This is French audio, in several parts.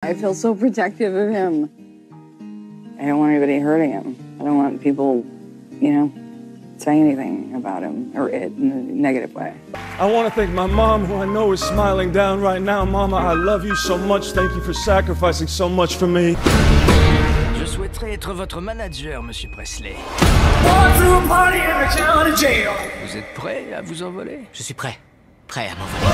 I feel so protective of him. I don't want anybody hurting him. I don't want people, saying anything about him or it in a negative way. I want to thank my mom, who I know is smiling down right now. Mama, I love you so much. Thank you for sacrificing so much for me. Je souhaiterais être votre manager, Monsieur Presley. Vous êtes prêt à vous envoler? Je suis prêt. Prêt à m'envoler.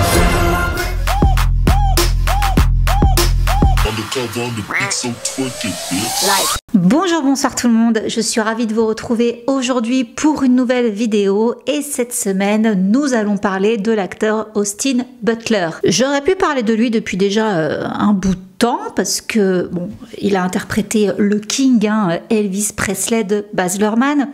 Bonjour, bonsoir tout le monde, je suis ravie de vous retrouver aujourd'hui pour une nouvelle vidéo et cette semaine nous allons parler de l'acteur Austin Butler. J'aurais pu parler de lui depuis déjà un bout de temps parce que bon, il a interprété le King, Elvis Presley de Baz Luhrmann.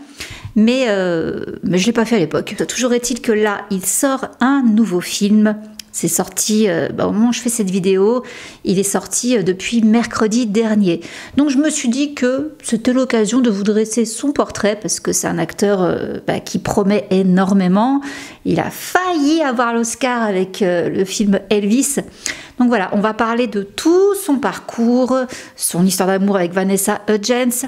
Mais je ne l'ai pas fait à l'époque. Toujours est-il que là, il sort un nouveau film. C'est sorti, au moment où je fais cette vidéo, il est sorti depuis mercredi dernier. Donc je me suis dit que c'était l'occasion de vous dresser son portrait parce que c'est un acteur qui promet énormément. Il a failli avoir l'Oscar avec le film Elvis. Donc voilà, on va parler de tout son parcours, son histoire d'amour avec Vanessa Hudgens,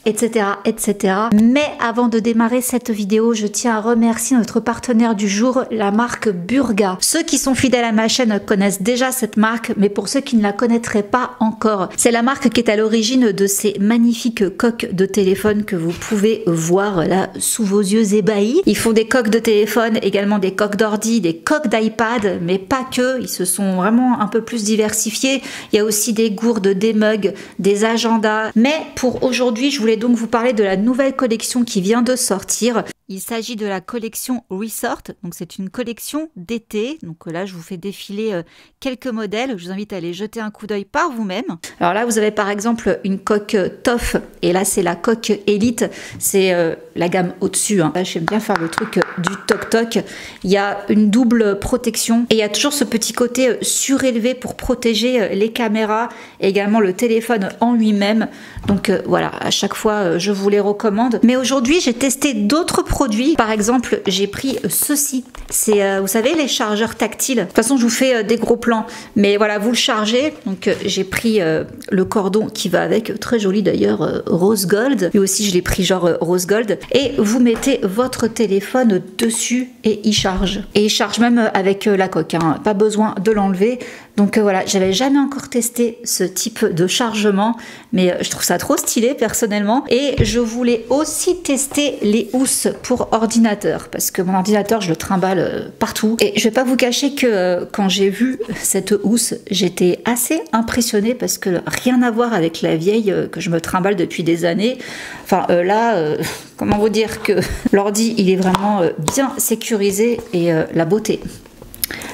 etc., etc. Mais avant de démarrer cette vidéo, je tiens à remercier notre partenaire du jour, la marque Burga. Ceux qui sont fidèles à ma chaîne connaissent déjà cette marque, mais pour ceux qui ne la connaîtraient pas encore, c'est la marque qui est à l'origine de ces magnifiques coques de téléphone que vous pouvez voir là sous vos yeux ébahis. Ils font des coques de téléphone, également des coques d'ordi, des coques d'iPad, mais pas que, ils se sont vraiment un peu plus diversifiés. Il y a aussi des gourdes, des mugs, des agendas. Mais pour aujourd'hui, je voulais donc vous parler de la nouvelle collection qui vient de sortir. Il s'agit de la collection Resort, donc c'est une collection d'été. Donc là, je vous fais défiler quelques modèles. Je vous invite à aller jeter un coup d'œil par vous-même. Alors là, vous avez par exemple une coque Toff, et là, c'est la coque Elite. C'est la gamme au-dessus. Là, j'aime bien faire le truc du toc-toc. Il y a une double protection et il y a toujours ce petit côté surélevé pour protéger les caméras et également le téléphone en lui-même. Donc voilà, à chaque fois, je vous les recommande. Mais aujourd'hui, j'ai testé d'autres produits. Par exemple, j'ai pris ceci. C'est, vous savez, les chargeurs tactiles. De toute façon, je vous fais des gros plans. Mais voilà, vous le chargez. Donc, j'ai pris le cordon qui va avec. Très joli d'ailleurs, rose gold. Lui aussi, je l'ai pris genre rose gold. Et vous mettez votre téléphone dessus et il charge. Et il charge même avec la coque. Pas besoin de l'enlever. Donc voilà, j'avais jamais encore testé ce type de chargement, mais je trouve ça trop stylé personnellement. Et je voulais aussi tester les housses pour ordinateur, parce que mon ordinateur, je le trimballe partout. Et je vais pas vous cacher que quand j'ai vu cette housse, j'étais assez impressionnée, parce que rien à voir avec la vieille que je me trimballe depuis des années. Enfin là, comment vous dire que l'ordi, il est vraiment bien sécurisé et la beauté.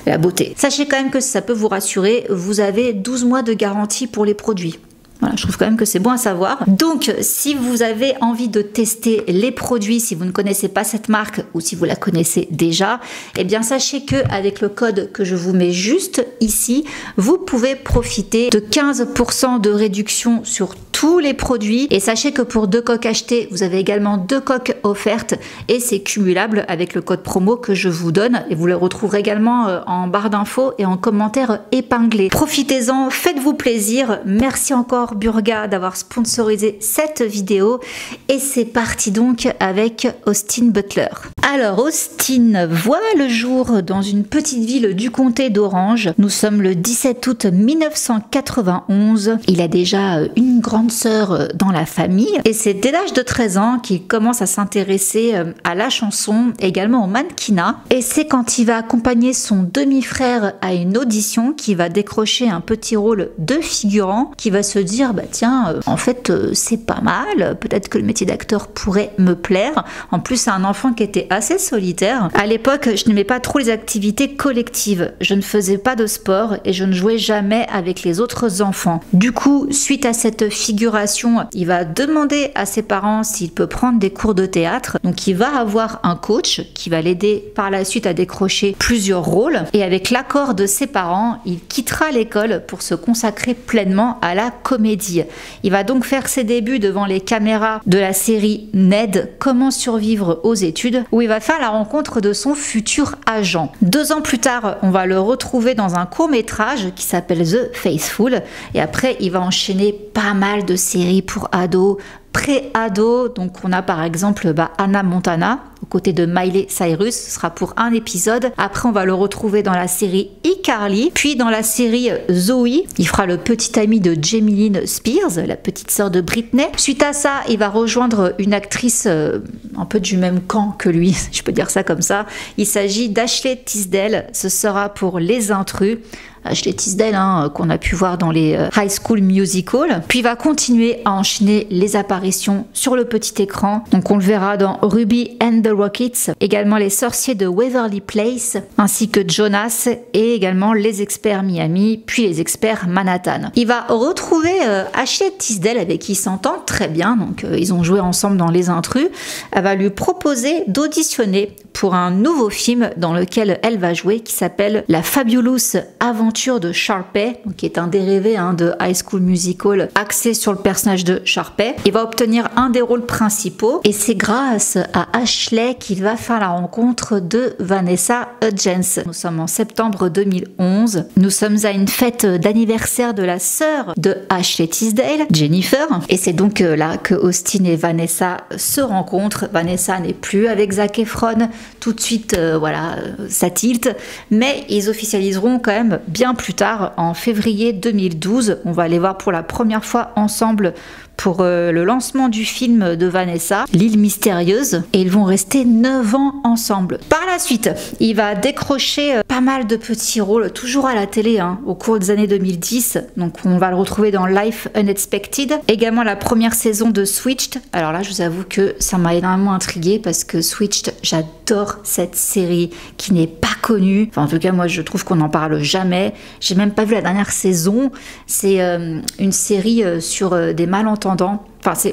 La beauté. Sachez quand même que ça peut vous rassurer, vous avez 12 mois de garantie pour les produits. Voilà, je trouve quand même que c'est bon à savoir. Donc, si vous avez envie de tester les produits, si vous ne connaissez pas cette marque ou si vous la connaissez déjà, eh bien sachez que avec le code que je vous mets juste ici, vous pouvez profiter de 15% de réduction sur tous les produits. Et sachez que pour 2 coques achetées, vous avez également 2 coques offertes et c'est cumulable avec le code promo que je vous donne. Et vous le retrouverez également en barre d'infos et en commentaire épinglé. Profitez-en, faites-vous plaisir. Merci encore Burga d'avoir sponsorisé cette vidéo et c'est parti donc avec Austin Butler. Alors Austin voit le jour dans une petite ville du comté d'Orange. Nous sommes le 17 août 1991. Il a déjà une grande sœur dans la famille et c'est dès l'âge de 13 ans qu'il commence à s'intéresser à la chanson, également au mannequinat. Et c'est quand il va accompagner son demi-frère à une audition qu'il va décrocher un petit rôle de figurant, qui va se dire bah tiens, en fait c'est pas mal, peut-être que le métier d'acteur pourrait me plaire. En plus c'est un enfant qui était assez solitaire. À l'époque je n'aimais pas trop les activités collectives, je ne faisais pas de sport et je ne jouais jamais avec les autres enfants. Du coup suite à cette cette figuration, il va demander à ses parents s'il peut prendre des cours de théâtre. Donc il va avoir un coach qui va l'aider par la suite à décrocher plusieurs rôles. Et avec l'accord de ses parents, il quittera l'école pour se consacrer pleinement à la comédie. Il va donc faire ses débuts devant les caméras de la série Ned, Comment survivre aux études, où il va faire la rencontre de son futur agent. 2 ans plus tard, on va le retrouver dans un court-métrage qui s'appelle The Faithful. Et après, il va enchaîner pas mal de séries pour ados, pré-ado. Donc on a par exemple Hannah Montana aux côtés de Miley Cyrus, ce sera pour un épisode. Après on va le retrouver dans la série iCarly, puis dans la série Zoe, il fera le petit ami de Jamie Lynn Spears, la petite sœur de Britney. Suite à ça, il va rejoindre une actrice un peu du même camp que lui, je peux dire ça comme ça. Il s'agit d'Ashley Tisdale, ce sera pour Les Intrus. Ashley Tisdale, qu'on a pu voir dans les High School Musical. Puis il va continuer à enchaîner les apparitions sur le petit écran. Donc on le verra dans Ruby and the Rockets, également Les Sorciers de Waverly Place, ainsi que Jonas, et également Les Experts Miami, puis Les Experts Manhattan. Il va retrouver Ashley Tisdale, avec qui il s'entend très bien. Donc ils ont joué ensemble dans Les Intrus. Elle va lui proposer d'auditionner pour un nouveau film dans lequel elle va jouer, qui s'appelle La Fabulous Aventure de Sharpay, qui est un dérivé de High School Musical axé sur le personnage de Sharpay. Il va obtenir un des rôles principaux et c'est grâce à Ashley qu'il va faire la rencontre de Vanessa Hudgens. Nous sommes en septembre 2011. Nous sommes à une fête d'anniversaire de la sœur de Ashley Tisdale, Jennifer, et c'est donc là que Austin et Vanessa se rencontrent. Vanessa n'est plus avec Zac Efron. Tout de suite, ça tilte, mais ils officialiseront quand même bien plus tard, en février 2012. On va les voir pour la première fois ensemble pour le lancement du film de Vanessa, L'île mystérieuse, et ils vont rester 9 ans ensemble. Par la suite, il va décrocher pas mal de petits rôles, toujours à la télé, au cours des années 2010. Donc on va le retrouver dans Life Unexpected, également la première saison de Switched. Alors là, je vous avoue que ça m'a énormément intriguée parce que Switched, j'adore cette série qui n'est pas connue. Enfin, en tout cas, moi, je trouve qu'on n'en parle jamais. J'ai même pas vu la dernière saison. C'est une série sur des malentendants. Enfin,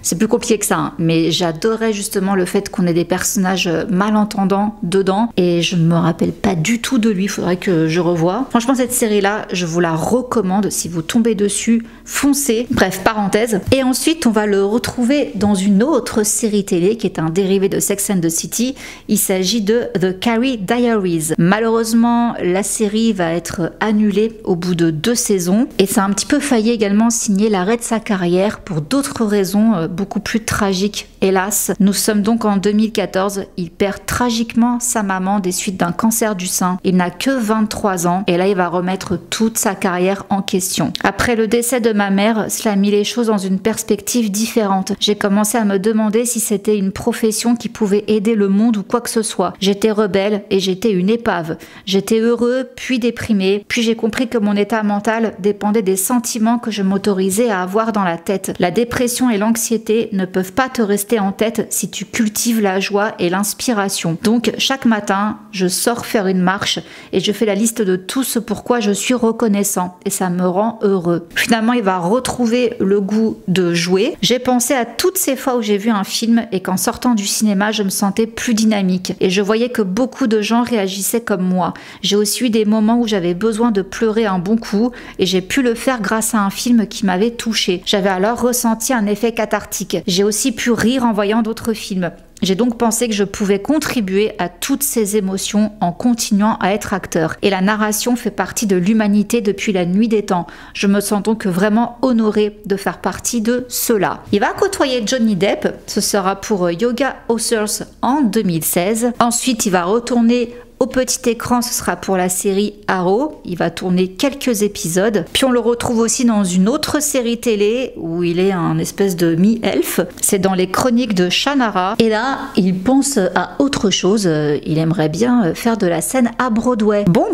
c'est plus compliqué que ça, mais j'adorais justement le fait qu'on ait des personnages malentendants dedans, et je ne me rappelle pas du tout de lui, il faudrait que je revoie. Franchement, cette série-là, je vous la recommande, si vous tombez dessus, foncez. Bref, parenthèse. Et ensuite, on va le retrouver dans une autre série télé qui est un dérivé de Sex and the City. Il s'agit de The Carrie Diaries. Malheureusement, la série va être annulée au bout de 2 saisons, et ça a un petit peu failli également signer l'arrêt de sa carrière pour d'autres raisons beaucoup plus tragiques, hélas. Nous sommes donc en 2014, il perd tragiquement sa maman des suites d'un cancer du sein. Il n'a que 23 ans et là il va remettre toute sa carrière en question. Après le décès de ma mère, cela a mis les choses dans une perspective différente. J'ai commencé à me demander si c'était une profession qui pouvait aider le monde ou quoi que ce soit. J'étais rebelle et j'étais une épave. J'étais heureux, puis déprimé, puis j'ai compris que mon état mental dépendait des sentiments que je m'autorisais à avoir dans la tête. La dépression et l'anxiété ne peuvent pas te rester en tête si tu cultives la joie et l'inspiration. Donc chaque matin, je sors faire une marche et je fais la liste de tout ce pourquoi je suis reconnaissant et ça me rend heureux. Finalement, il va retrouver le goût de jouer. J'ai pensé à toutes ces fois où j'ai vu un film et qu'en sortant du cinéma, je me sentais plus dynamique et je voyais que beaucoup de gens réagissaient comme moi. J'ai aussi eu des moments où j'avais besoin de pleurer un bon coup et j'ai pu le faire grâce à un film qui m'avait touchée. J'avais alors ressenti un effet cathartique. J'ai aussi pu rire en voyant d'autres films. J'ai donc pensé que je pouvais contribuer à toutes ces émotions en continuant à être acteur. Et la narration fait partie de l'humanité depuis la nuit des temps. Je me sens donc vraiment honorée de faire partie de cela. Il va côtoyer Johnny Depp, ce sera pour Yoga Hosers en 2016. Ensuite, il va retourner au petit écran, ce sera pour la série Arrow. Il va tourner quelques épisodes. Puis on le retrouve aussi dans une autre série télé où il est un espèce de mi-elfe. C'est dans les Chroniques de Shannara. Et là, il pense à autre chose. Il aimerait bien faire de la scène à Broadway. Bon,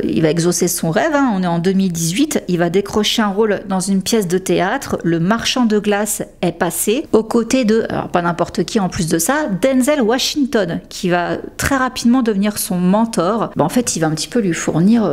il va exaucer son rêve. On est en 2018. Il va décrocher un rôle dans une pièce de théâtre. Le Marchand de glace est passé aux côtés de, alors pas n'importe qui en plus de ça, Denzel Washington, qui va très rapidement devenir son mentor, en fait il va un petit peu lui fournir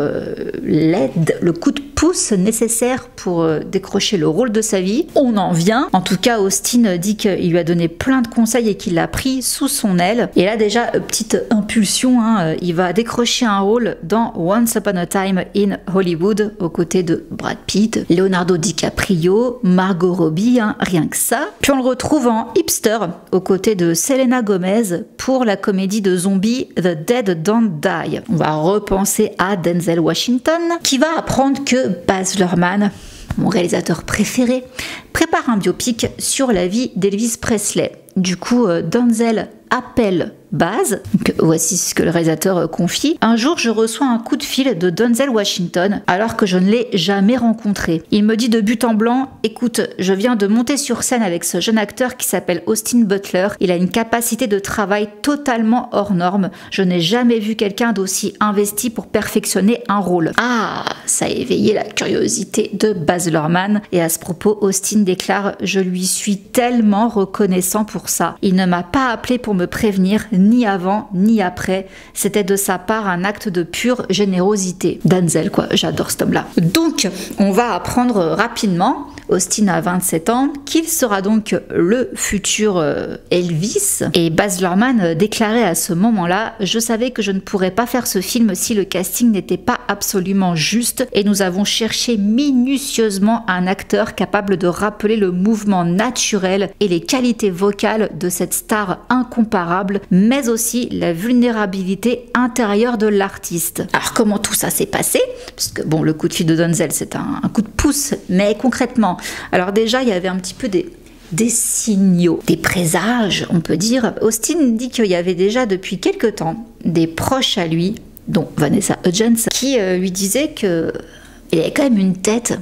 l'aide, le coup de pouce nécessaire pour décrocher le rôle de sa vie. On en vient. En tout cas, Austin dit qu'il lui a donné plein de conseils et qu'il l'a pris sous son aile. Et là déjà, petite impulsion, il va décrocher un rôle dans Once Upon a Time in Hollywood aux côtés de Brad Pitt, Leonardo DiCaprio, Margot Robbie, rien que ça. Puis on le retrouve en hipster aux côtés de Selena Gomez pour la comédie de zombies The Dead Don't Die. On va repenser à Denzel Washington qui va apprendre que Baz Luhrmann, mon réalisateur préféré, prépare un biopic sur la vie d'Elvis Presley. Du coup, Denzel appelle Baz. Donc, voici ce que le réalisateur confie. Un jour, je reçois un coup de fil de Denzel Washington alors que je ne l'ai jamais rencontré. Il me dit de but en blanc, écoute, je viens de monter sur scène avec ce jeune acteur qui s'appelle Austin Butler. Il a une capacité de travail totalement hors norme. Je n'ai jamais vu quelqu'un d'aussi investi pour perfectionner un rôle. Ah, ça a éveillé la curiosité de Baz Luhrmann. Et à ce propos, Austin déclare, je lui suis tellement reconnaissant pour ça. Il ne m'a pas appelé pour me prévenir, ni avant, ni après. C'était de sa part un acte de pure générosité. Denzel, quoi, j'adore cet homme-là. Donc, on va apprendre rapidement, Austin a 27 ans, qu'il sera donc le futur Elvis. Et Baz Luhrmann déclarait à ce moment-là, je savais que je ne pourrais pas faire ce film si le casting n'était pas absolument juste et nous avons cherché minutieusement un acteur capable de rappeler le mouvement naturel et les qualités vocales de cette star incomparable, mais aussi la vulnérabilité intérieure de l'artiste. Alors comment tout ça s'est passé? Parce que bon, le coup de fil de Denzel, c'est un coup de pouce, mais concrètement, alors déjà, il y avait un petit peu des signaux, des présages, on peut dire. Austin dit qu'il y avait déjà depuis quelque temps des proches à lui, dont Vanessa Hudgens, qui lui disaient qu'il avait quand même une tête,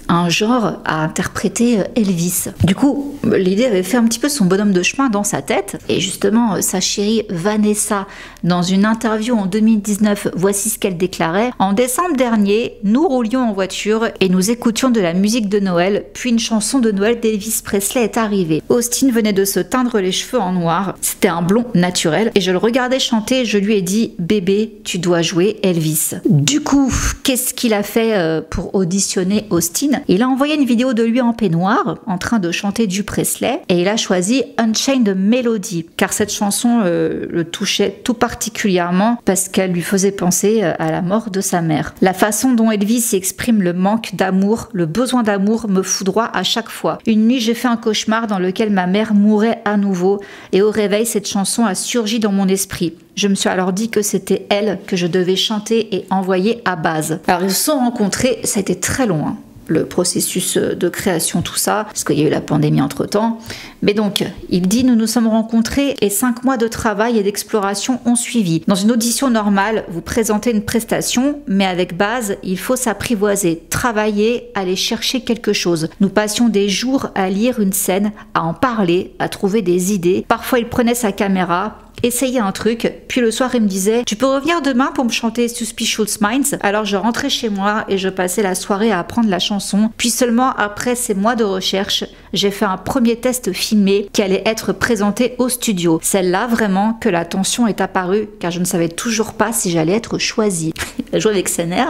un genre à interpréter Elvis. Du coup, l'idée avait fait un petit peu son bonhomme de chemin dans sa tête. Et justement, sa chérie Vanessa, dans une interview en 2019, voici ce qu'elle déclarait. En décembre dernier, nous roulions en voiture et nous écoutions de la musique de Noël, puis une chanson de Noël d'Elvis Presley est arrivée. Austin venait de se teindre les cheveux en noir. C'était un blond naturel. Et je le regardais chanter et je lui ai dit, bébé, tu dois jouer Elvis. Du coup, qu'est-ce qu'il a fait pour auditionner Austin? Il a envoyé une vidéo de lui en peignoir, en train de chanter du Presley, et il a choisi Unchained Melody, car cette chanson le touchait tout particulièrement parce qu'elle lui faisait penser à la mort de sa mère. La façon dont Elvis exprime le manque d'amour, le besoin d'amour me foudroie à chaque fois. Une nuit, j'ai fait un cauchemar dans lequel ma mère mourait à nouveau, et au réveil, cette chanson a surgi dans mon esprit. Je me suis alors dit que c'était elle que je devais chanter et envoyer à Baz. Alors ils se sont rencontrés, ça a été très long, le processus de création, tout ça, parce qu'il y a eu la pandémie entre-temps. Mais donc, il dit, nous nous sommes rencontrés et 5 mois de travail et d'exploration ont suivi. Dans une audition normale, vous présentez une prestation, mais avec Baz, il faut s'apprivoiser, travailler, aller chercher quelque chose. Nous passions des jours à lire une scène, à en parler, à trouver des idées. Parfois, il prenait sa caméra, essayait un truc, puis le soir il me disait tu peux revenir demain pour me chanter Suspicious Minds. Alors je rentrais chez moi et je passais la soirée à apprendre la chanson, puis seulement après ces mois de recherche j'ai fait un premier test filmé qui allait être présenté au studio. C'est là vraiment que la tension est apparue, car je ne savais toujours pas si j'allais être choisie. Il a joué avec Sener,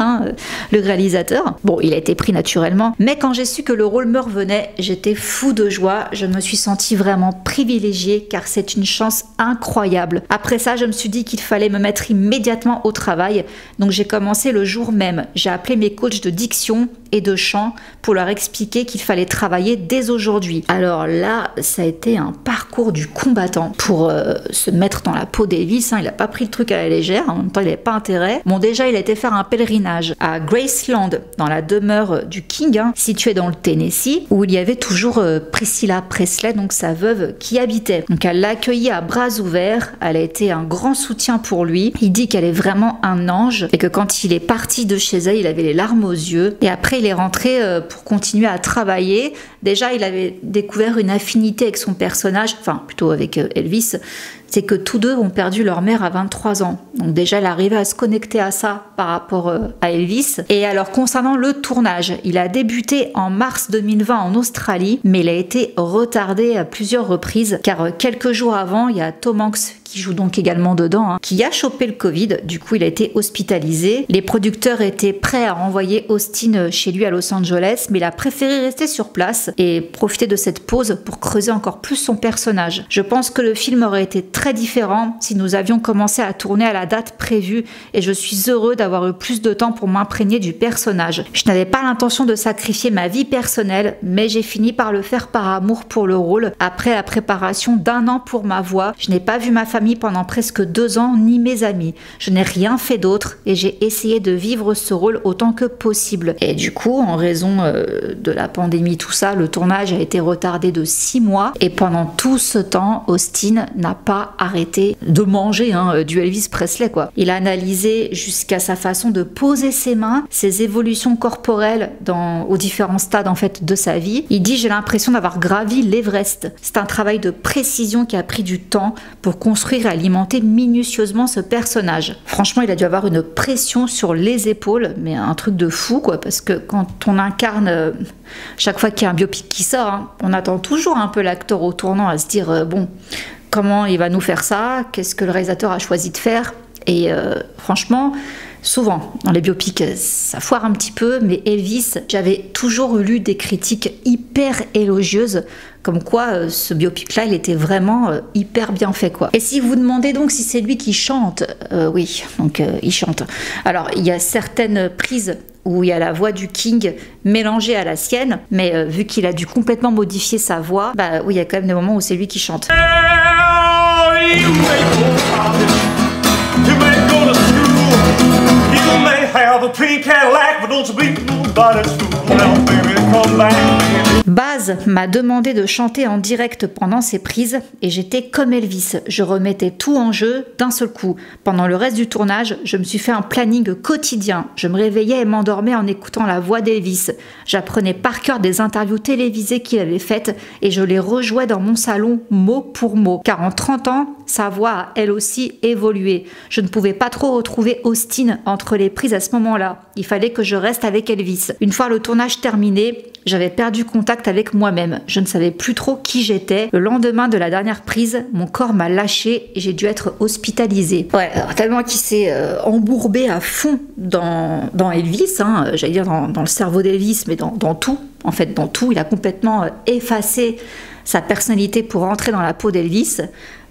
le réalisateur. Bon, il a été pris naturellement, mais quand j'ai su que le rôle me revenait, j'étais fou de joie. Je me suis sentie vraiment privilégiée, car c'est une chance incroyable. Après ça, je me suis dit qu'il fallait me mettre immédiatement au travail, donc j'ai commencé le jour même. J'ai appelé mes coachs de diction et de chant pour leur expliquer qu'il fallait travailler dès aujourd'hui. Alors là, ça a été un parcours du combattant pour se mettre dans la peau d'Elvis. Il n'a pas pris le truc à la légère, en même temps il n'avait pas intérêt. Bon, déjà il a été faire un pèlerinage à Graceland, dans la demeure du King, située dans le Tennessee, où il y avait toujours Priscilla Presley, donc sa veuve, qui habitait. Donc elle l'a accueilli à bras ouverts, elle a été un grand soutien pour lui. Il dit qu'elle est vraiment un ange et que quand il est parti de chez elle, il avait les larmes aux yeux. Et après il est rentré pour continuer à travailler. Déjà il avait découvert une affinité avec son personnage, enfin plutôt avec Elvis. c'est que tous deux ont perdu leur mère à 23 ans. Donc déjà, elle arrivait à se connecter à ça par rapport à Elvis. Et alors, concernant le tournage, il a débuté en mars 2020 en Australie, mais il a été retardé à plusieurs reprises, car quelques jours avant, il y a Tom Hanks qui joue donc également dedans, qui a chopé le Covid. Du coup, il a été hospitalisé. Les producteurs étaient prêts à renvoyer Austin chez lui à Los Angeles, mais il a préféré rester sur place et profiter de cette pause pour creuser encore plus son personnage. Je pense que le film aurait été très différent si nous avions commencé à tourner à la date prévue, et je suis heureux d'avoir eu plus de temps pour m'imprégner du personnage. Je n'avais pas l'intention de sacrifier ma vie personnelle, mais j'ai fini par le faire par amour pour le rôle. Après la préparation d'1 an pour ma voix, je n'ai pas vu ma famille pendant presque 2 ans, ni mes amis. Je n'ai rien fait d'autre et j'ai essayé de vivre ce rôle autant que possible. Et du coup, en raison de la pandémie, tout ça, le tournage a été retardé de 6 mois, et pendant tout ce temps, Austin n'a pas arrêté de manger du Elvis Presley, quoi. Il a analysé jusqu'à sa façon de poser ses mains, ses évolutions corporelles aux différents stades en fait de sa vie. Il dit: j'ai l'impression d'avoir gravi l'Everest. C'est un travail de précision qui a pris du temps pour construire et alimenter minutieusement ce personnage. Franchement, il a dû avoir une pression sur les épaules, mais un truc de fou, quoi, parce que quand on incarne, chaque fois qu'il y a un biopic qui sort, on attend toujours un peu l'acteur au tournant à se dire bon, comment il va nous faire ça, qu'est-ce que le réalisateur a choisi de faire. Et franchement, souvent, dans les biopics, ça foire un petit peu, mais Elvis, j'avais toujours lu des critiques hyper élogieuses, comme quoi ce biopic-là, il était vraiment hyper bien fait, quoi. Et si vous vous demandez donc si c'est lui qui chante, oui, donc il chante. Alors, il y a certaines prises où il y a la voix du King mélangée à la sienne, mais vu qu'il a dû complètement modifier sa voix, bah oui, il y a quand même des moments où c'est lui qui chante. Baz m'a demandé de chanter en direct pendant ces prises et j'étais comme Elvis. Je remettais tout en jeu d'un seul coup. Pendant le reste du tournage, je me suis fait un planning quotidien. Je me réveillais et m'endormais en écoutant la voix d'Elvis. J'apprenais par cœur des interviews télévisées qu'il avait faites et je les rejouais dans mon salon mot pour mot. Car en 30 ans, sa voix a elle aussi évolué. Je ne pouvais pas trop retrouver Austin entre les prises à ce moment-là. Il fallait que je reste avec Elvis. Une fois le tournage terminé, j'avais perdu contact avec moi-même. Je ne savais plus trop qui j'étais. Le lendemain de la dernière prise, mon corps m'a lâché et j'ai dû être hospitalisée. Ouais, alors, tellement qu'il s'est embourbé à fond dans Elvis, j'allais dire dans le cerveau d'Elvis, mais dans tout. En fait, dans tout, il a complètement effacé sa personnalité pour rentrer dans la peau d'Elvis.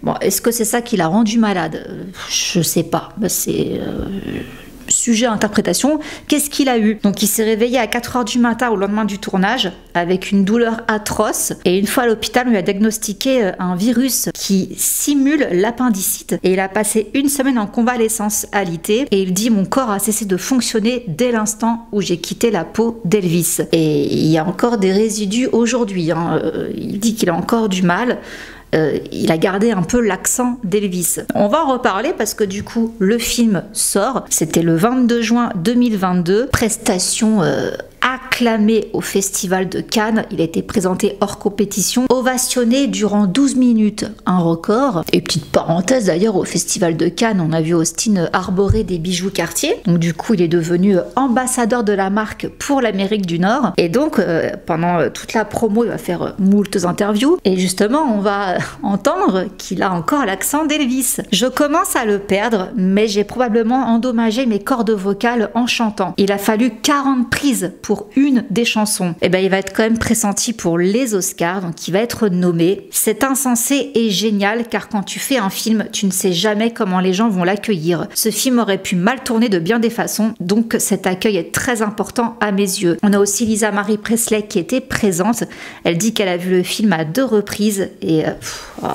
Bon, est-ce que c'est ça qui l'a rendu malade? Je sais pas. C'est sujet à interprétation. Qu'est-ce qu'il a eu? Donc il s'est réveillé à 4h du matin au lendemain du tournage avec une douleur atroce, et une fois à l'hôpital on lui a diagnostiqué un virus qui simule l'appendicite, et il a passé 1 semaine en convalescence alitée, et il dit: mon corps a cessé de fonctionner dès l'instant où j'ai quitté la peau d'Elvis. Et il y a encore des résidus aujourd'hui, il dit qu'il a encore du mal. Il a gardé un peu l'accent d'Elvis. On va en reparler parce que du coup le film sort, c'était le 22 juin 2022, prestation acclamé au Festival de Cannes. Il a été présenté hors compétition, ovationné durant 12 minutes, un record. Et petite parenthèse d'ailleurs, au Festival de Cannes, on a vu Austin arborer des bijoux Cartier. Donc du coup, il est devenu ambassadeur de la marque pour l'Amérique du Nord. Et donc, pendant toute la promo, il va faire moultes interviews. Et justement, on va entendre qu'il a encore l'accent d'Elvis. Je commence à le perdre, mais j'ai probablement endommagé mes cordes vocales en chantant. Il a fallu 40 prises pour une des chansons. Et ben il va être quand même pressenti pour les Oscars, donc il va être nommé. C'est insensé et génial, car quand tu fais un film, tu ne sais jamais comment les gens vont l'accueillir. Ce film aurait pu mal tourner de bien des façons, donc cet accueil est très important à mes yeux. On a aussi Lisa Marie Presley qui était présente. Elle dit qu'elle a vu le film à 2 reprises et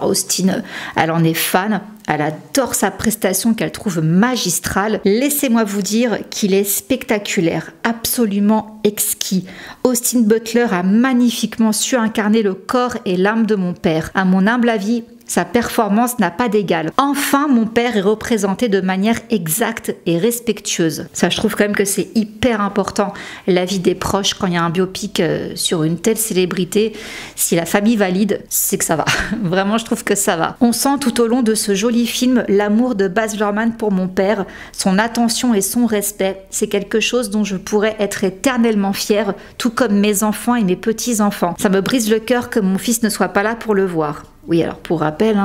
Austin, elle en est fan. Elle adore sa prestation qu'elle trouve magistrale. Laissez-moi vous dire qu'il est spectaculaire, absolument exquis. Austin Butler a magnifiquement su incarner le corps et l'âme de mon père. À mon humble avis, Sa performance n'a pas d'égal. Enfin, mon père est représenté de manière exacte et respectueuse. Ça, je trouve quand même que c'est hyper important. L'avis des proches quand il y a un biopic sur une telle célébrité, si la famille valide, c'est que ça va. Vraiment, je trouve que ça va. On sent tout au long de ce joli film l'amour de Baz Luhrmann pour mon père, son attention et son respect. C'est quelque chose dont je pourrais être éternellement fière, tout comme mes enfants et mes petits-enfants. Ça me brise le cœur que mon fils ne soit pas là pour le voir. Oui, alors pour rappel,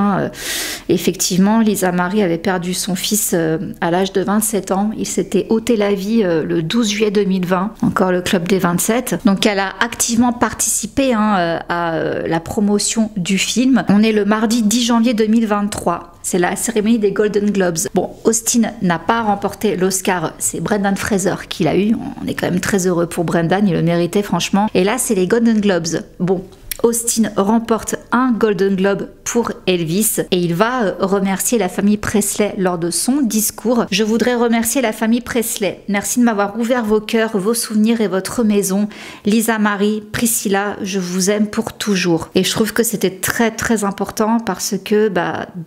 effectivement, Lisa Marie avait perdu son fils à l'âge de 27 ans. Il s'était ôté la vie le 12 juillet 2020, encore le club des 27. Donc elle a activement participé à la promotion du film. On est le mardi 10 janvier 2023. C'est la cérémonie des Golden Globes. Bon, Austin n'a pas remporté l'Oscar, c'est Brendan Fraser qui l'a eu. On est quand même très heureux pour Brendan, il le méritait franchement. Et là, c'est les Golden Globes. Bon, Austin remporte un Golden Globe pour Elvis et il va remercier la famille Presley lors de son discours. Je voudrais remercier la famille Presley. Merci de m'avoir ouvert vos cœurs, vos souvenirs et votre maison. Lisa Marie, Priscilla, je vous aime pour toujours. Et je trouve que c'était très très important parce que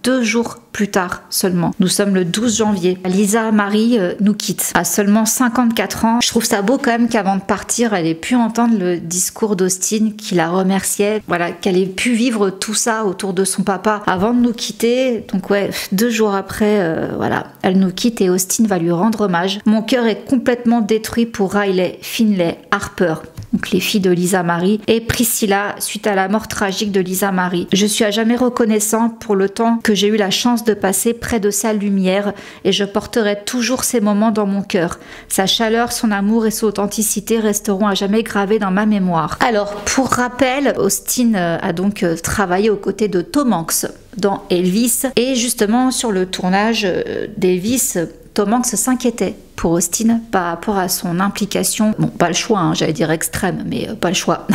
2 jours plus tard seulement, nous sommes le 12 janvier, Lisa Marie nous quitte à seulement 54 ans. Je trouve ça beau quand même qu'avant de partir, elle ait pu entendre le discours d'Austin qui la remerciait. Voilà, qu'elle ait pu vivre tout ça autour de son papa avant de nous quitter. Donc ouais, 2 jours après, voilà, elle nous quitte et Austin va lui rendre hommage. Mon cœur est complètement détruit pour Riley, Finlay, Harper, donc les filles de Lisa Marie, et Priscilla suite à la mort tragique de Lisa Marie. Je suis à jamais reconnaissant pour le temps que j'ai eu la chance de passer près de sa lumière et je porterai toujours ces moments dans mon cœur. Sa chaleur, son amour et son authenticité resteront à jamais gravés dans ma mémoire. Alors, pour rappel, Austin a donc travaillé aux côtés de Tom Hanks dans Elvis et justement sur le tournage d'Elvis, Tom Hanks s'inquiétait pour Austin par rapport à son implication, bon pas le choix, j'allais dire extrême, mais pas le choix,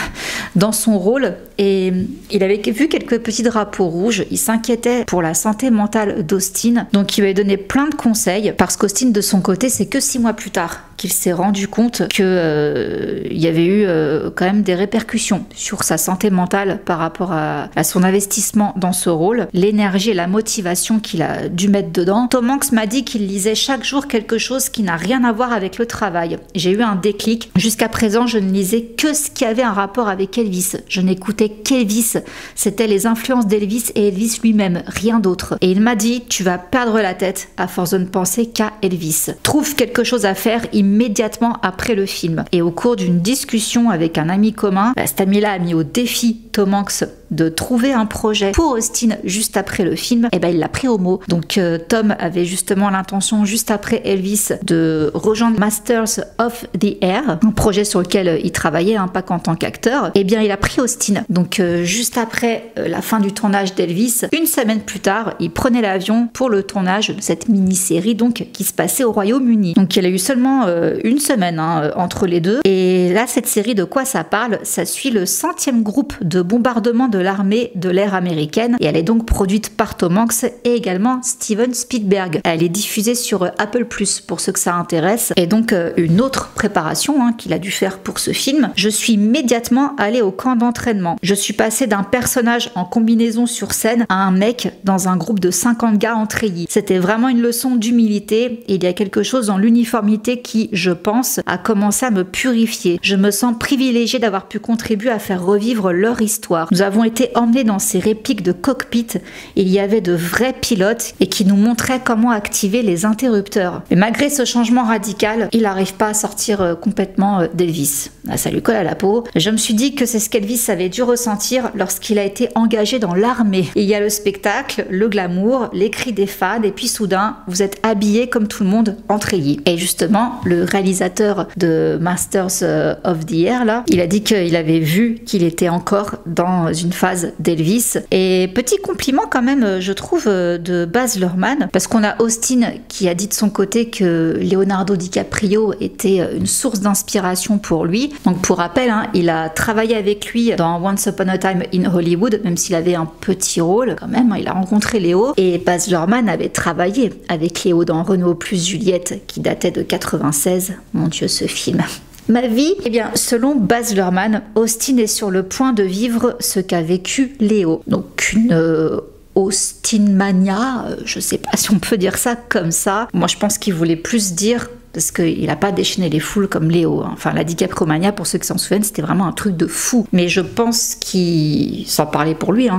dans son rôle. Et il avait vu quelques petits drapeaux rouges, il s'inquiétait pour la santé mentale d'Austin, donc il lui a donné plein de conseils, parce qu'Austin de son côté, c'est que 6 mois plus tard qu'il s'est rendu compte que il y avait eu quand même des répercussions sur sa santé mentale par rapport à son investissement dans ce rôle, l'énergie et la motivation qu'il a dû mettre dedans. Tom Hanks m'a dit qu'il lisait chaque jour quelque chose qui n'a rien à voir avec le travail. J'ai eu un déclic. Jusqu'à présent, je ne lisais que ce qui avait un rapport avec Elvis. Je n'écoutais qu'Elvis. C'était les influences d'Elvis et Elvis lui-même, rien d'autre. Et il m'a dit, tu vas perdre la tête à force de ne penser qu'à Elvis. Trouve quelque chose à faire immédiatement après le film. Et au cours d'une discussion avec un ami commun, cet ami-là a mis au défi Tom Hanks de trouver un projet pour Austin juste après le film, et il l'a pris au mot. Donc Tom avait justement l'intention juste après Elvis de rejoindre Masters of the Air, un projet sur lequel il travaillait, pas qu'en tant qu'acteur. Et bien il a pris Austin. Donc juste après la fin du tournage d'Elvis, 1 semaine plus tard, il prenait l'avion pour le tournage de cette mini-série donc qui se passait au Royaume-Uni. Donc il a eu seulement 1 semaine entre les deux. Et là, cette série, de quoi ça parle? Ça suit le 100e groupe de bombardement de l'armée de l'air américaine et elle est donc produite par Tom Hanks et également Steven Spielberg. Elle est diffusée sur Apple Plus pour ceux que ça intéresse. Et donc une autre préparation qu'il a dû faire pour ce film. Je suis immédiatement allée au camp d'entraînement. Je suis passée d'un personnage en combinaison sur scène à un mec dans un groupe de 50 gars en treillis. C'était vraiment une leçon d'humilité et il y a quelque chose dans l'uniformité qui, je pense, a commencé à me purifier. Je me sens privilégiée d'avoir pu contribuer à faire revivre leur histoire. Nous avons été emmenés dans ces répliques de cockpit. Il y avait de vrais pilotes et qui nous montraient comment activer les interrupteurs. Mais malgré ce changement radical, il n'arrive pas à sortir complètement d'Elvis. Ça lui colle à la peau. Je me suis dit que c'est ce qu'Elvis avait dû ressentir lorsqu'il a été engagé dans l'armée. Il y a le spectacle, le glamour, les cris des fans et puis soudain, vous êtes habillé comme tout le monde en treillis. Et justement, le réalisateur de Masters of the Air, là, il a dit qu'il avait vu qu'il était encore dans une phase d'Elvis. Et petit compliment quand même, je trouve, de Baz Luhrmann, parce qu'on a Austin qui a dit de son côté que Leonardo DiCaprio était une source d'inspiration pour lui. Donc pour rappel, il a travaillé avec lui dans Once Upon a Time in Hollywood, même s'il avait un petit rôle quand même, il a rencontré Léo. Et Baz Luhrmann avait travaillé avec Léo dans Renaud plus Juliette, qui datait de 96. Mon Dieu, ce film. Ma vie, eh bien, selon Baz Luhrmann, Austin est sur le point de vivre ce qu'a vécu Léo. Donc une Austin Mania, je sais pas si on peut dire ça comme ça. Moi je pense qu'il voulait plus dire, parce qu'il n'a pas déchaîné les foules comme Léo. Enfin, la DiCaprio Mania, pour ceux qui s'en souviennent, c'était vraiment un truc de fou. Mais je pense qu'il, sans parler pour lui,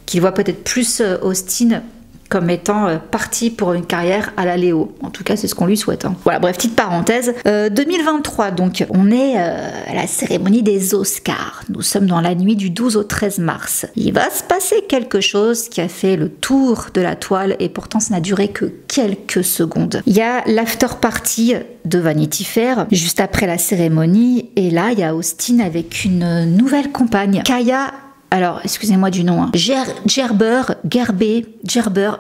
qu'il voit peut-être plus Austin comme étant parti pour une carrière à la Léo. En tout cas, c'est ce qu'on lui souhaite. Voilà, bref, petite parenthèse. 2023, donc, on est à la cérémonie des Oscars. Nous sommes dans la nuit du 12 au 13 mars. Il va se passer quelque chose qui a fait le tour de la toile et pourtant ça n'a duré que quelques secondes. Il y a l'after party de Vanity Fair juste après la cérémonie et là, il y a Austin avec une nouvelle compagne, Kaya. Alors, excusez-moi du nom, Gerber,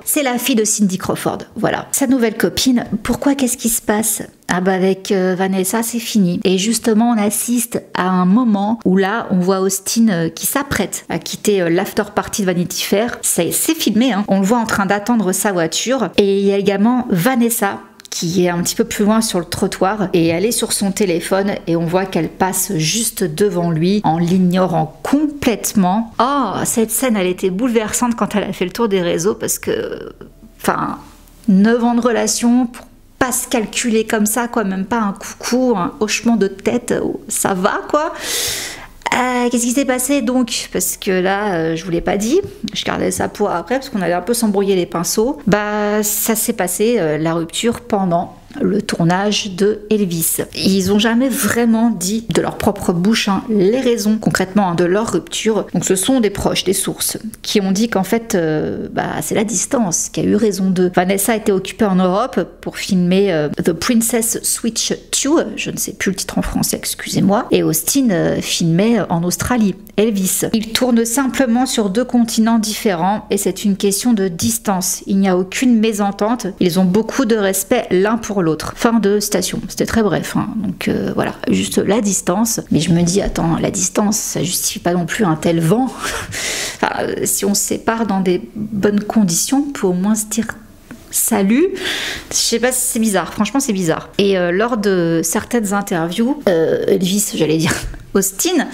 c'est la fille de Cindy Crawford, voilà. Sa nouvelle copine, pourquoi, qu'est-ce qui se passe? Ah bah avec Vanessa, c'est fini. Et justement, on assiste à un moment où là, on voit Austin qui s'apprête à quitter l'after party de Vanity Fair. C'est filmé, on le voit en train d'attendre sa voiture. Et il y a également Vanessa, qui est un petit peu plus loin sur le trottoir et elle est sur son téléphone et on voit qu'elle passe juste devant lui en l'ignorant complètement. Oh, cette scène, elle était bouleversante quand elle a fait le tour des réseaux parce que, 9 ans de relation pour pas se calculer comme ça, quoi, même pas un coucou, un hochement de tête, ça va, quoi. Qu'est-ce qui s'est passé donc? Parce que là, je vous l'ai pas dit, je gardais ça pour après parce qu'on allait un peu s'embrouiller les pinceaux. Bah, ça s'est passé, la rupture pendant le tournage de Elvis. Ils ont jamais vraiment dit de leur propre bouche les raisons concrètement de leur rupture. Donc ce sont des proches, des sources, qui ont dit qu'en fait c'est la distance qui a eu raison d'eux. Vanessa était occupée en Europe pour filmer The Princess Switch 2, je ne sais plus le titre en français, excusez-moi, et Austin filmait en Australie, Elvis. Ils tournent simplement sur 2 continents différents et c'est une question de distance. Il n'y a aucune mésentente, ils ont beaucoup de respect l'un pour l'autre. Fin de citation. C'était très bref. Donc voilà, juste la distance. Mais je me dis, attends, la distance, ça justifie pas non plus un tel vent. Si on se sépare dans des bonnes conditions, on peut au moins se dire salut. Je sais pas si c'est bizarre. Franchement, c'est bizarre. Et lors de certaines interviews, Elvis, j'allais dire Austin,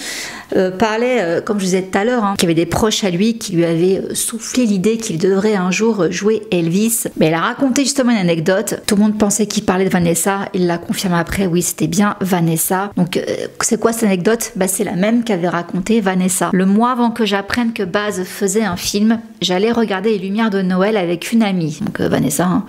parlait, comme je vous disais tout à l'heure, qu'il y avait des proches à lui qui lui avaient soufflé l'idée qu'il devrait un jour jouer Elvis. Mais elle a raconté justement une anecdote. Tout le monde pensait qu'il parlait de Vanessa. Il l'a confirmé après. Oui, c'était bien Vanessa. Donc, c'est quoi cette anecdote? C'est la même qu'avait raconté Vanessa. Le mois avant que j'apprenne que Baz faisait un film, j'allais regarder Les Lumières de Noël avec une amie. Donc, Vanessa.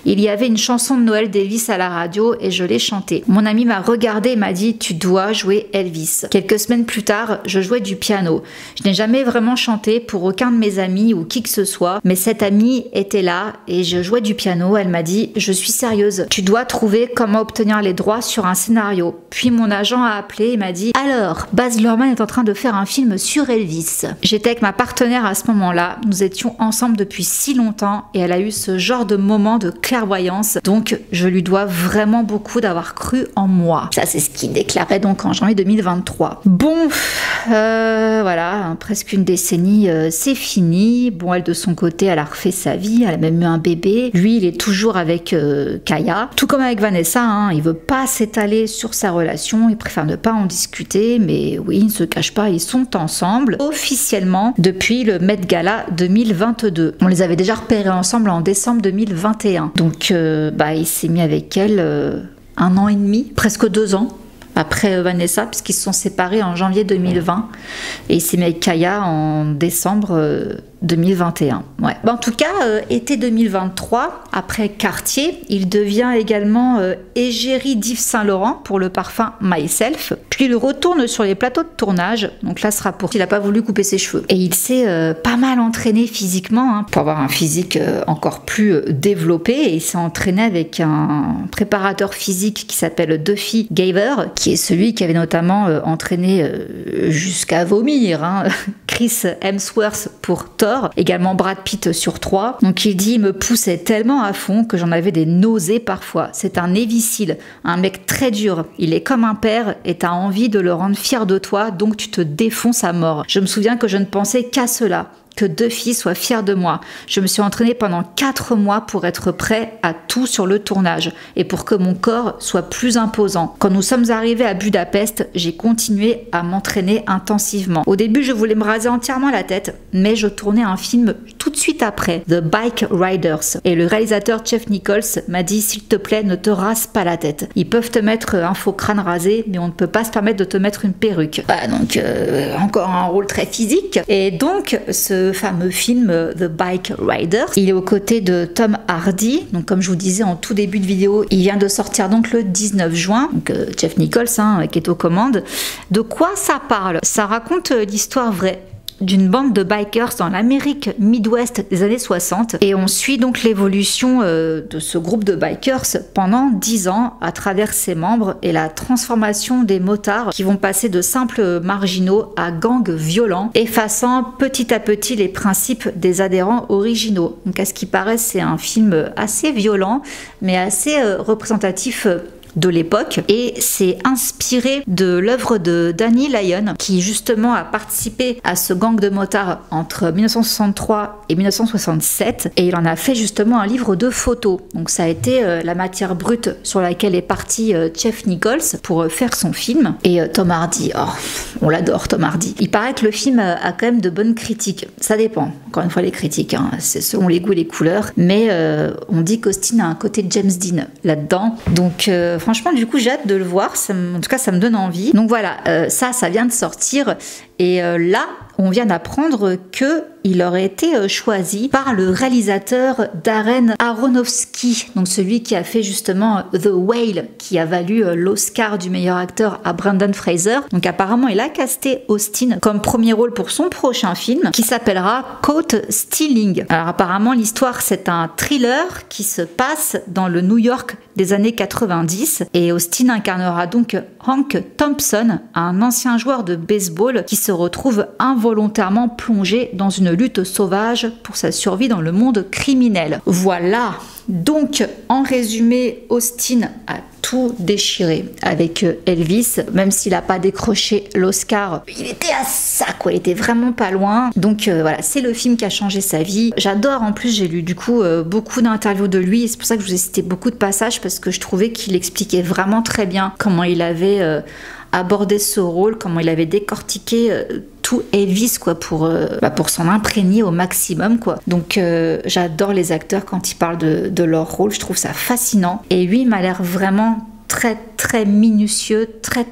Il y avait une chanson de Noël d'Elvis à la radio et je l'ai chantée. Mon amie m'a regardée et m'a dit « Tu dois jouer Elvis ». Quelques semaines plus tard, je jouais du piano. Je n'ai jamais vraiment chanté pour aucun de mes amis ou qui que ce soit, mais cette amie était là et je jouais du piano. Elle m'a dit « Je suis sérieuse, tu dois trouver comment obtenir les droits sur un scénario ». Puis mon agent a appelé et m'a dit « Alors, Baz Luhrmann est en train de faire un film sur Elvis ». J'étais avec ma partenaire à ce moment-là, nous étions ensemble depuis si longtemps et elle a eu ce genre de moment de clairvoyance, donc je lui dois vraiment beaucoup d'avoir cru en moi. Ça, c'est ce qu'il déclarait donc en janvier 2023. Bon, voilà, presque une décennie, c'est fini. Bon, elle de son côté, elle a refait sa vie, elle a même eu un bébé. Lui, il est toujours avec Kaya. Tout comme avec Vanessa, il veut pas s'étaler sur sa relation, il préfère ne pas en discuter, mais oui, il ne se cache pas, ils sont ensemble officiellement depuis le Met Gala 2022. On les avait déjà repérés ensemble en décembre 2021. Donc, il s'est mis avec elle 1 an et demi, presque 2 ans. Après Vanessa, puisqu'ils se sont séparés en janvier 2020 et il s'est mis avec Kaya en décembre 2021. Ouais. En tout cas, été 2023, après Cartier, il devient également égérie d'Yves Saint Laurent pour le parfum Myself. Puis il retourne sur les plateaux de tournage. Donc là, ce sera pour qu'il n'a pas voulu couper ses cheveux. Et il s'est pas mal entraîné physiquement pour avoir un physique encore plus développé. Et il s'est entraîné avec un préparateur physique qui s'appelle Duffy Gaver, qui est celui qui avait notamment entraîné jusqu'à vomir Chris Hemsworth pour Thor. Également Brad Pitt sur 3. Donc il dit, il me poussait tellement à fond que j'en avais des nausées parfois. C'est un Navy-SEAL, un mec très dur. Il est comme un père et t'as envie de le rendre fier de toi, donc tu te défonces à mort. Je me souviens que je ne pensais qu'à cela, que 2 filles soient fières de moi. Je me suis entraînée pendant 4 mois pour être prêt à tout sur le tournage et pour que mon corps soit plus imposant. Quand nous sommes arrivés à Budapest, j'ai continué à m'entraîner intensivement. Au début, je voulais me raser entièrement la tête, mais je tournais un film tout de suite après, The Bike Riders. Et le réalisateur Jeff Nichols m'a dit, s'il te plaît, ne te rase pas la tête. Ils peuvent te mettre un faux crâne rasé, mais on ne peut pas se permettre de te mettre une perruque. Donc, encore un rôle très physique. Et donc, ce fameux film The Bike Riders, il est aux côtés de Tom Hardy. Donc, comme je vous disais en tout début de vidéo, il vient de sortir donc le 19 juin. Donc, Jeff Nichols, qui est aux commandes. De quoi ça parle? Ça raconte l'histoire vraie d'une bande de bikers dans l'Amérique Midwest des années 60 et on suit donc l'évolution de ce groupe de bikers pendant 10 ans à travers ses membres et la transformation des motards qui vont passer de simples marginaux à gangs violents, effaçant petit à petit les principes des adhérents originaux. Donc à ce qui paraît, c'est un film assez violent mais assez représentatif de l'époque et c'est inspiré de l'œuvre de Danny Lyon qui justement a participé à ce gang de motards entre 1963 et 1967 et il en a fait justement un livre de photos. Donc ça a été la matière brute sur laquelle est parti Jeff Nichols pour faire son film. Et Tom Hardy, oh, on l'adore Tom Hardy. Il paraît que le film a quand même de bonnes critiques. Ça dépend, encore une fois les critiques, hein. C'est selon les goûts et les couleurs, mais on dit qu'Austin a un côté James Dean là-dedans. Donc franchement, du coup, j'ai hâte de le voir. En tout cas, ça me donne envie. Donc voilà, ça vient de sortir. Et là, on vient d'apprendre qu'il aurait été choisi par le réalisateur Darren Aronofsky, donc celui qui a fait justement The Whale, qui a valu l'Oscar du meilleur acteur à Brendan Fraser. Donc apparemment, il a casté Austin comme premier rôle pour son prochain film, qui s'appellera Caught Stealing. Alors apparemment, l'histoire, c'est un thriller qui se passe dans le New York des années 90. Et Austin incarnera donc Hank Thompson, un ancien joueur de baseball qui se retrouve involontairement plongé dans une lutte sauvage pour sa survie dans le monde criminel. Voilà. Donc, en résumé, Austin a tout déchiré avec Elvis, même s'il n'a pas décroché l'Oscar. Il était à ça, quoi. Il était vraiment pas loin. Donc voilà, c'est le film qui a changé sa vie. J'adore, en plus, j'ai lu du coup beaucoup d'interviews de lui. C'est pour ça que je vous ai cité beaucoup de passages parce que je trouvais qu'il expliquait vraiment très bien comment il avait abordé ce rôle, comment il avait décortiqué tout Elvis quoi pour s'en imprégner au maximum quoi. Donc j'adore les acteurs quand ils parlent de leur rôle, je trouve ça fascinant et lui il m'a l'air vraiment très minutieux, très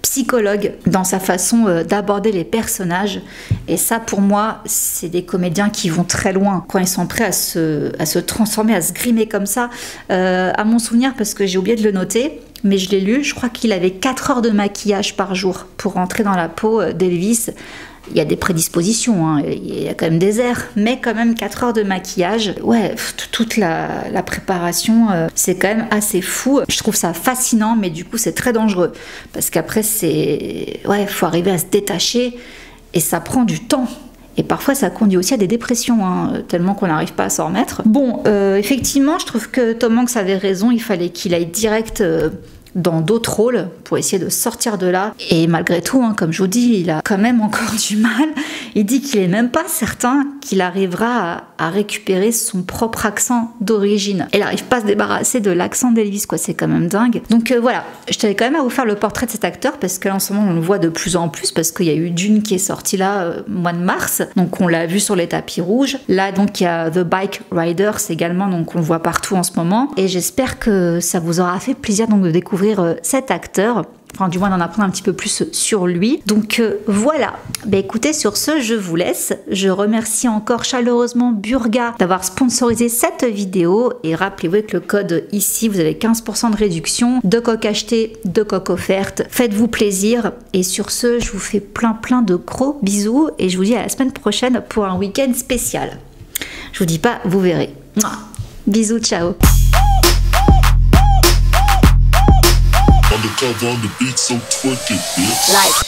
psychologue dans sa façon d'aborder les personnages et ça pour moi c'est des comédiens qui vont très loin quand ils sont prêts à se transformer, à se grimer comme ça. À mon souvenir, parce que j'ai oublié de le noter mais je l'ai lu, je crois qu'il avait 4 heures de maquillage par jour pour rentrer dans la peau d'Elvis. Il y a des prédispositions, hein, il y a quand même des airs, mais quand même 4 heures de maquillage. Ouais, toute la préparation, c'est quand même assez fou. Je trouve ça fascinant, mais du coup c'est très dangereux. Parce qu'après, faut arriver à se détacher et ça prend du temps. Et parfois, ça conduit aussi à des dépressions, hein, tellement qu'on n'arrive pas à s'en remettre. Bon, effectivement, je trouve que Tom Hanks avait raison, il fallait qu'il aille direct dans d'autres rôles pour essayer de sortir de là. Et malgré tout, hein, comme je vous dis, il a quand même encore du mal. Il dit qu'il est même pas certain qu'il arrivera à récupérer son propre accent d'origine. Il n'arrive pas à se débarrasser de l'accent d'Elvis, quoi. C'est quand même dingue. Donc voilà, je tenais quand même à vous faire le portrait de cet acteur parce que là, en ce moment, on le voit de plus en plus parce qu'il y a eu Dune qui est sorti là mois de mars. Donc on l'a vu sur les tapis rouges. Là, donc il y a The Bike Riders également, donc on le voit partout en ce moment. Et j'espère que ça vous aura fait plaisir donc de découvrir cet acteur, enfin du moins d'en apprendre un petit peu plus sur lui. Donc voilà, écoutez, sur ce je vous laisse. Je remercie encore chaleureusement Burga d'avoir sponsorisé cette vidéo et rappelez-vous que le code ici vous avez 15% de réduction, 2 coques achetées, 2 coques offertes. Faites-vous plaisir et sur ce je vous fais plein de gros bisous et je vous dis à la semaine prochaine pour un week-end spécial. Je vous dis pas, vous verrez. Bisous, ciao. Undercover on the beat, so twerk it, bitch.